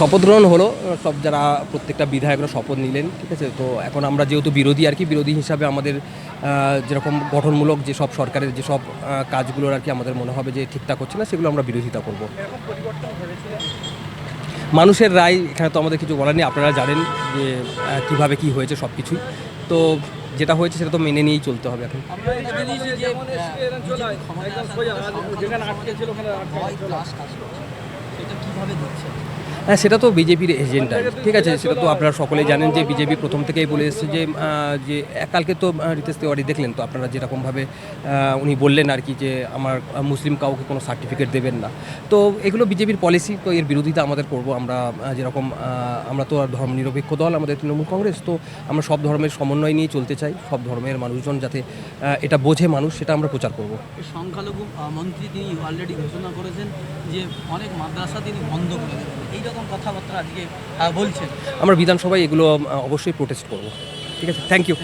শপথ গ্রহণ হলো, সব যারা প্রত্যেকটা বিধায়করা শপথ নিলেন, ঠিক আছে। তো এখন আমরা যেহেতু বিরোধী আর কি, বিরোধী হিসাবে আমাদের যেরকম গঠনমূলক যেসব সরকারের যেসব কাজগুলোর আর কি আমাদের মনে হবে যে ঠিকঠাক হচ্ছে না, সেগুলো আমরা বিরোধিতা করব। মানুষের রায় এখানে তো আমাদের কিছু বলার নেই, আপনারা জানেন যে কীভাবে কী হয়েছে সব কিছুই। তো যেটা হয়েছে সেটা তো মেনে নিয়েই চলতে হবে এখন। হ্যাঁ, সেটা তো বিজেপির এজেন্ডা, ঠিক আছে। সেটা তো আপনারা সকলেই জানেন যে বিজেপি প্রথম থেকেই বলে এসেছে যে যে কালকে তো রিতেশ তেওয়ারি দেখলেন তো আপনারা যেরকমভাবে উনি বললেন আর কি যে আমার মুসলিম কাউকে কোনো সার্টিফিকেট দেবেন না। তো এগুলো বিজেপির পলিসি, তো এর বিরোধিতা আমাদের করব আমরা। যেরকম আমরা তো আর ধর্মনিরপেক্ষ দল আমাদের তৃণমূল কংগ্রেস, তো আমরা সব ধর্মের সমন্বয় নিয়ে চলতে চাই। সব ধর্মের মানুষজন যাতে এটা বোঝে মানুষ, সেটা আমরা প্রচার করব। সংখ্যালঘু মন্ত্রী তিনি অলরেডি ঘোষণা করেছেন যে অনেক মাদ্রাসা তিনি বন্ধ করে দেবেন, এইরকম কথাবার্তা আজকে বলছেন। আমরা বিধানসভায় এগুলো অবশ্যই প্রোটেস্ট করব। ঠিক আছে, থ্যাংক ইউ।